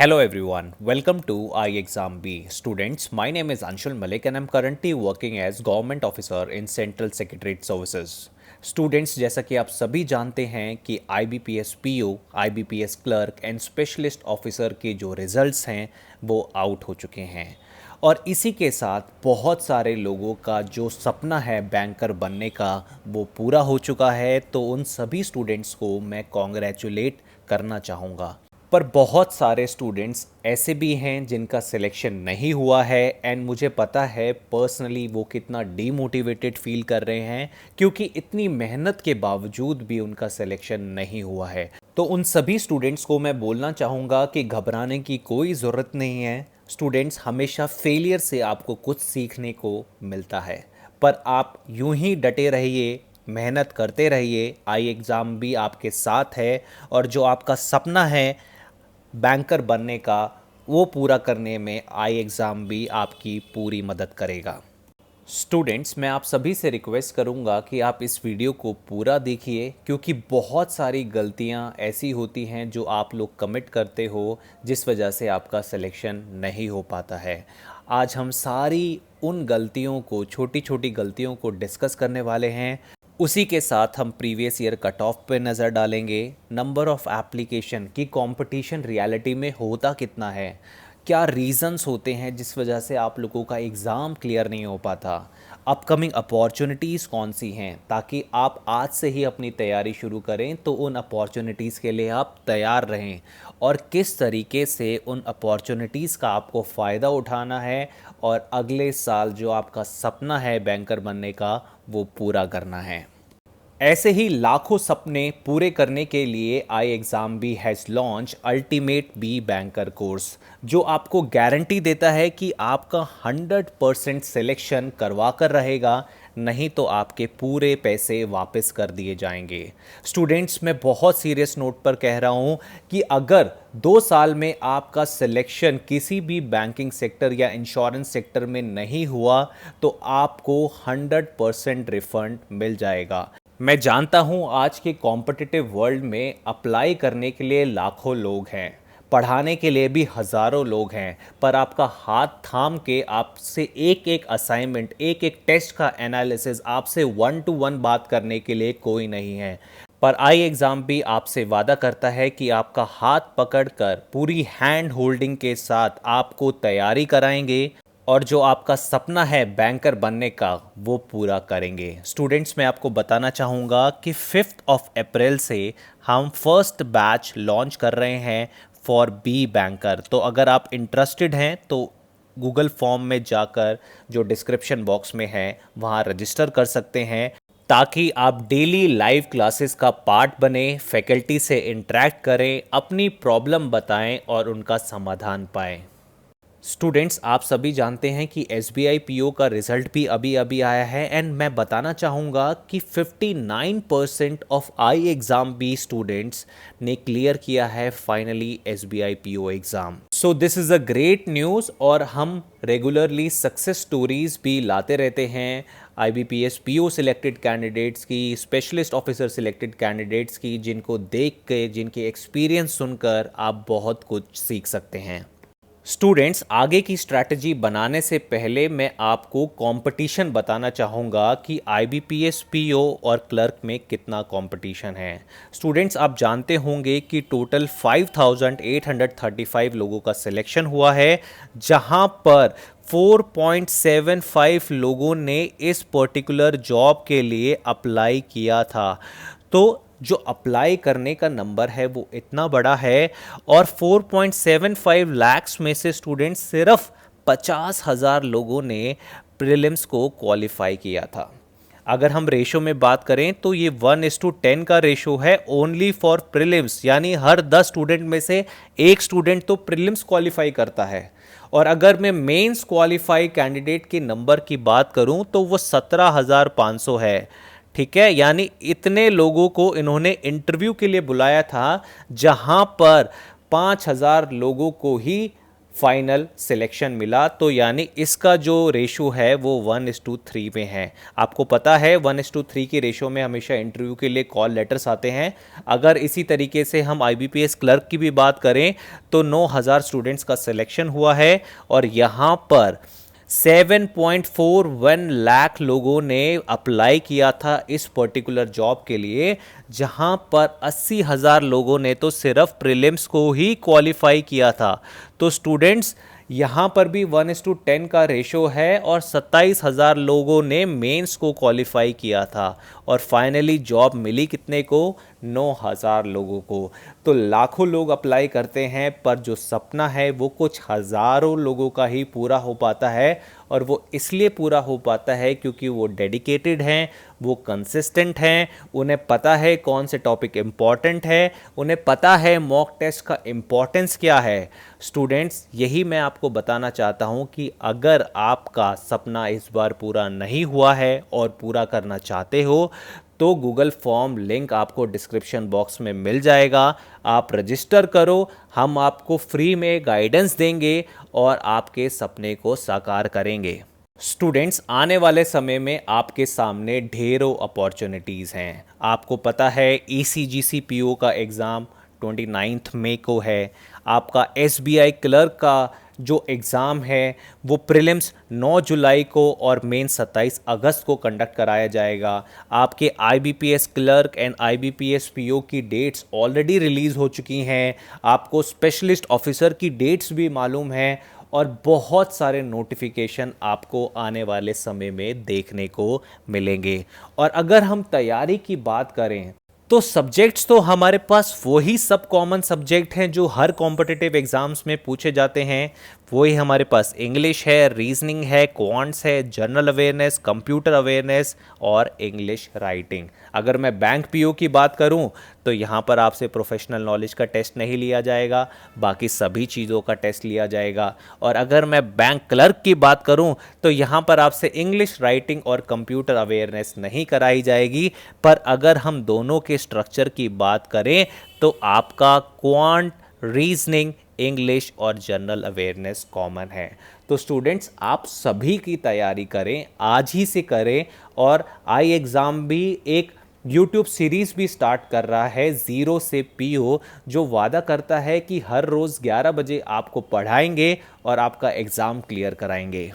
Hello everyone, welcome to iExam B. Students, my name is Anshul Malik and I'm currently working as Government Officer in Central Secretariat Services. Students, जैसा कि आप सभी जानते हैं कि IBPS PO, IBPS clerk and specialist officer के जो results हैं वो आउट हो चुके हैं और इसी के साथ बहुत सारे लोगों का जो सपना है बैंकर बनने का वो पूरा हो चुका है। तो उन सभी स्टूडेंट्स को मैं कॉन्ग्रेचुलेट करना चाहूँगा। पर बहुत सारे स्टूडेंट्स ऐसे भी हैं जिनका सिलेक्शन नहीं हुआ है एंड मुझे पता है पर्सनली वो कितना डीमोटिवेटेड फील कर रहे हैं क्योंकि इतनी मेहनत के बावजूद भी उनका सिलेक्शन नहीं हुआ है। तो उन सभी स्टूडेंट्स को मैं बोलना चाहूँगा कि घबराने की कोई ज़रूरत नहीं है। स्टूडेंट्स, हमेशा फेलियर से आपको कुछ सीखने को मिलता है, पर आप यूं ही डटे रहिए, मेहनत करते रहिए। iExam भी आपके साथ है और जो आपका सपना है बैंकर बनने का वो पूरा करने में iExam भी आपकी पूरी मदद करेगा। स्टूडेंट्स, मैं आप सभी से रिक्वेस्ट करूंगा कि आप इस वीडियो को पूरा देखिए क्योंकि बहुत सारी गलतियां ऐसी होती हैं जो आप लोग कमिट करते हो जिस वजह से आपका सिलेक्शन नहीं हो पाता है। आज हम सारी उन गलतियों को, छोटी छोटी गलतियों को डिस्कस करने वाले हैं। उसी के साथ हम प्रीवियस ईयर कट ऑफ पे नज़र डालेंगे, नंबर ऑफ़ एप्लीकेशन की कंपटीशन रियलिटी में होता कितना है, क्या रीज़न्स होते हैं जिस वजह से आप लोगों का एग्ज़ाम क्लियर नहीं हो पाता, अपकमिंग अपॉर्चुनिटीज़ कौन सी हैं ताकि आप आज से ही अपनी तैयारी शुरू करें तो उन अपॉर्चुनिटीज़ के लिए आप तैयार रहें और किस तरीके से उन अपॉर्चुनिटीज़ का आपको फ़ायदा उठाना है और अगले साल जो आपका सपना है बैंकर बनने का वो पूरा करना है। ऐसे ही लाखों सपने पूरे करने के लिए iExam B has launch ultimate B banker course, जो आपको गारंटी देता है कि आपका 100% सिलेक्शन करवा कर रहेगा, नहीं तो आपके पूरे पैसे वापस कर दिए जाएंगे। स्टूडेंट्स, मैं बहुत सीरियस नोट पर कह रहा हूँ कि अगर 2 साल में आपका सिलेक्शन किसी भी बैंकिंग सेक्टर या इंश्योरेंस सेक्टर में नहीं हुआ तो आपको 100% रिफंड मिल जाएगा। मैं जानता हूँ आज के कॉम्पिटिटिव वर्ल्ड में अप्लाई करने के लिए लाखों लोग हैं, पढ़ाने के लिए भी हज़ारों लोग हैं, पर आपका हाथ थाम के आपसे एक एक असाइनमेंट, एक एक टेस्ट का एनालिसिस, आपसे 1 to 1 बात करने के लिए कोई नहीं है। पर iExam भी आपसे वादा करता है कि आपका हाथ पकड़कर पूरी हैंड होल्डिंग के साथ आपको तैयारी कराएंगे और जो आपका सपना है बैंकर बनने का वो पूरा करेंगे। स्टूडेंट्स, मैं आपको बताना चाहूँगा कि 5 अप्रैल से हम फर्स्ट बैच लॉन्च कर रहे हैं फॉर बी बैंकर। तो अगर आप इंटरेस्टेड हैं तो गूगल फॉर्म में जाकर जो डिस्क्रिप्शन बॉक्स में है वहाँ रजिस्टर कर सकते हैं ताकि आप डेली लाइव क्लासेस का पार्ट बने, फैकल्टी से इंटरेक्ट करें, अपनी प्रॉब्लम बताएं और उनका समाधान पाएं। स्टूडेंट्स, आप सभी जानते हैं कि SBI PO का रिज़ल्ट भी अभी अभी आया है एंड मैं बताना चाहूँगा कि 59% ऑफ iExam B स्टूडेंट्स ने क्लियर किया है finally SBI PO exam. So this is a great news और हम रेगुलरली सक्सेस स्टोरीज भी लाते रहते हैं IBPS PO सिलेक्टेड कैंडिडेट्स की, स्पेशलिस्ट ऑफिसर सिलेक्टेड कैंडिडेट्स की, जिनको देख के, जिनके एक्सपीरियंस सुनकर आप बहुत कुछ सीख सकते हैं। स्टूडेंट्स, आगे की स्ट्रैटेजी बनाने से पहले मैं आपको कंपटीशन बताना चाहूँगा कि IBPS PO और क्लर्क में कितना कंपटीशन है। स्टूडेंट्स, आप जानते होंगे कि टोटल 5,835 लोगों का सिलेक्शन हुआ है, जहां पर 4.75 लोगों ने इस पर्टिकुलर जॉब के लिए अप्लाई किया था। तो जो अप्लाई करने का नंबर है वो इतना बड़ा है और 4.75 लाख में से स्टूडेंट्स सिर्फ 50,000 लोगों ने प्रीलिम्स को क्वालिफाई किया था। अगर हम रेशो में बात करें तो ये 1:10 का रेशो है ओनली फॉर प्रीलिम्स, यानी हर 10 स्टूडेंट में से एक स्टूडेंट तो प्रीलिम्स क्वालिफाई करता है। और अगर मैं मेंस क्वालिफाई कैंडिडेट के नंबर की बात करूं तो वो 17,500 है। ठीक है, यानी इतने लोगों को इन्होंने इंटरव्यू के लिए बुलाया था, जहां पर 5,000 लोगों को ही फाइनल सिलेक्शन मिला। तो यानी इसका जो रेशो है वो 1:3 में है। आपको पता है 1:3 के रेशो में हमेशा इंटरव्यू के लिए कॉल लेटर्स आते हैं। अगर इसी तरीके से हम IBPS क्लर्क की भी बात करें तो 9,000 स्टूडेंट्स का सिलेक्शन हुआ है और यहाँ पर 7.41 लाख लोगों ने अप्लाई किया था इस पर्टिकुलर जॉब के लिए, जहां पर 80,000 लोगों ने तो सिर्फ प्रीलिम्स को ही क्वालिफाई किया था। तो स्टूडेंट्स यहाँ पर भी 1:10 का रेशो है और 27,000 लोगों ने मेंस को क्वालिफाई किया था और फाइनली जॉब मिली कितने को? 9,000 लोगों को। तो लाखों लोग अप्लाई करते हैं पर जो सपना है वो कुछ हज़ारों लोगों का ही पूरा हो पाता है और वो इसलिए पूरा हो पाता है क्योंकि वो डेडिकेटेड हैं, वो कंसिस्टेंट हैं, उन्हें पता है कौन से टॉपिक इम्पॉर्टेंट है, उन्हें पता है मॉक टेस्ट का इम्पॉर्टेंस क्या है। स्टूडेंट्स, यही मैं आपको बताना चाहता हूँ कि अगर आपका सपना इस बार पूरा नहीं हुआ है और पूरा करना चाहते हो तो गूगल फॉर्म लिंक आपको डिस्क्रिप्शन बॉक्स में मिल जाएगा। आप रजिस्टर करो, हम आपको फ्री में गाइडेंस देंगे और आपके सपने को साकार करेंगे। स्टूडेंट्स, आने वाले समय में आपके सामने ढेरों अपॉर्चुनिटीज़ हैं। आपको पता है ECGC PO का एग्ज़ाम 29 मई को है। आपका SBI क्लर्क का जो एग्ज़ाम है वो प्रीलिम्स 9 जुलाई को और मेन 27 अगस्त को कंडक्ट कराया जाएगा। आपके IBPS clerk and IBPS PO की डेट्स ऑलरेडी रिलीज़ हो चुकी हैं। आपको स्पेशलिस्ट ऑफिसर की डेट्स भी मालूम हैं और बहुत सारे नोटिफिकेशन आपको आने वाले समय में देखने को मिलेंगे। और अगर हम तैयारी की बात करें तो सब्जेक्ट्स तो हमारे पास वही सब कॉमन सब्जेक्ट हैं जो हर कॉम्पिटिटिव एग्जाम्स में पूछे जाते हैं। वही हमारे पास इंग्लिश है, रीजनिंग है, क्वांट्स है, जनरल अवेयरनेस, कंप्यूटर अवेयरनेस और इंग्लिश राइटिंग। अगर मैं बैंक PO की बात करूं तो यहाँ पर आपसे प्रोफेशनल नॉलेज का टेस्ट नहीं लिया जाएगा, बाकी सभी चीज़ों का टेस्ट लिया जाएगा। और अगर मैं बैंक क्लर्क की बात करूं तो यहाँ पर आपसे इंग्लिश राइटिंग और कंप्यूटर अवेयरनेस नहीं कराई जाएगी। पर अगर हम दोनों के स्ट्रक्चर की बात करें तो आपका क्वांट, रीजनिंग, इंग्लिश और जनरल अवेयरनेस कॉमन है। तो स्टूडेंट्स, आप सभी की तैयारी करें, आज ही से करें। और एग्ज़ाम भी एक यूट्यूब सीरीज़ भी स्टार्ट कर रहा है ज़ीरो से PO, जो वादा करता है कि हर रोज़ 11 बजे आपको पढ़ाएंगे और आपका एग्ज़ाम क्लियर कराएंगे।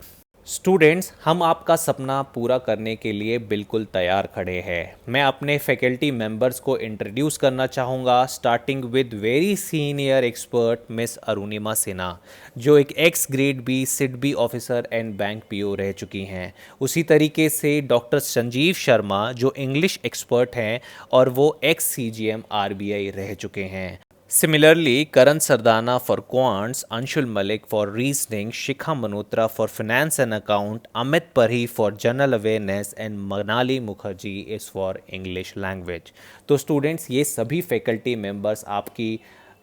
स्टूडेंट्स, हम आपका सपना पूरा करने के लिए बिल्कुल तैयार खड़े हैं। मैं अपने फैकल्टी मेंबर्स को इंट्रोड्यूस करना चाहूँगा, starting with very senior expert miss Arunima Sinha, जो एक x grade B SID-B officer and bank PO रह चुकी हैं। उसी तरीके से डॉक्टर संजीव शर्मा, जो इंग्लिश एक्सपर्ट हैं और वो एक्स CGM RBI रह चुके हैं। Similarly, Karan Sardana for quants, Anshul Malik for reasoning, Shikha Manotra for finance and account, Amit Parhi for general awareness and Manali Mukherjee is for English language. तो students, ये सभी faculty members आपकी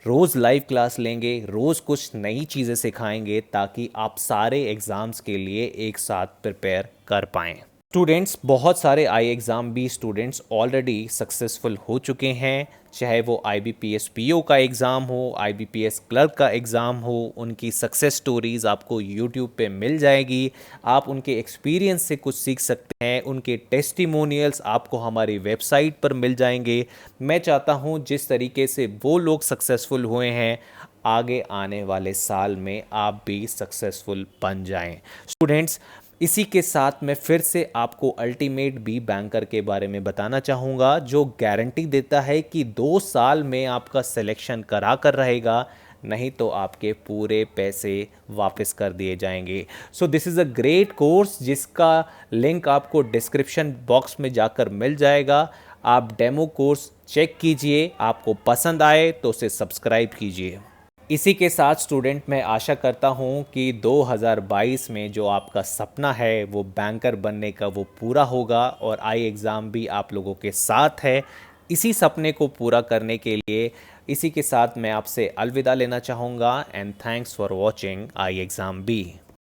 रोज़ live class लेंगे, रोज़ कुछ नई चीज़ें सिखाएंगे ताकि आप सारे एग्ज़ाम्स के लिए एक साथ प्रिपेयर कर पाएँ। स्टूडेंट्स, बहुत सारे एग्ज़ाम भी स्टूडेंट्स ऑलरेडी सक्सेसफुल हो चुके हैं, चाहे वो IBPS PO का एग्ज़ाम हो, IBPS क्लर्क का एग्ज़ाम हो। उनकी सक्सेस स्टोरीज़ आपको यूट्यूब पे मिल जाएगी। आप उनके एक्सपीरियंस से कुछ सीख सकते हैं, उनके टेस्टिमोनियल्स आपको हमारी वेबसाइट पर मिल जाएंगे। मैं चाहता हूँ जिस तरीके से वो लोग सक्सेसफुल हुए हैं, आगे आने वाले साल में आप भी सक्सेसफुल बन जाएं। स्टूडेंट्स, इसी के साथ मैं फिर से आपको अल्टीमेट B बैंकर के बारे में बताना चाहूँगा, जो गारंटी देता है कि 2 साल में आपका सिलेक्शन करा कर रहेगा, नहीं तो आपके पूरे पैसे वापस कर दिए जाएंगे। So this is a great course जिसका लिंक आपको डिस्क्रिप्शन बॉक्स में जाकर मिल जाएगा। आप डेमो कोर्स चेक कीजिए, आपको पसंद आए तो उसे सब्सक्राइब कीजिए। इसी के साथ स्टूडेंट, मैं आशा करता हूँ कि 2022 में जो आपका सपना है वो बैंकर बनने का वो पूरा होगा और एग्ज़ाम भी आप लोगों के साथ है इसी सपने को पूरा करने के लिए। इसी के साथ मैं आपसे अलविदा लेना चाहूँगा and thanks for watching exam B।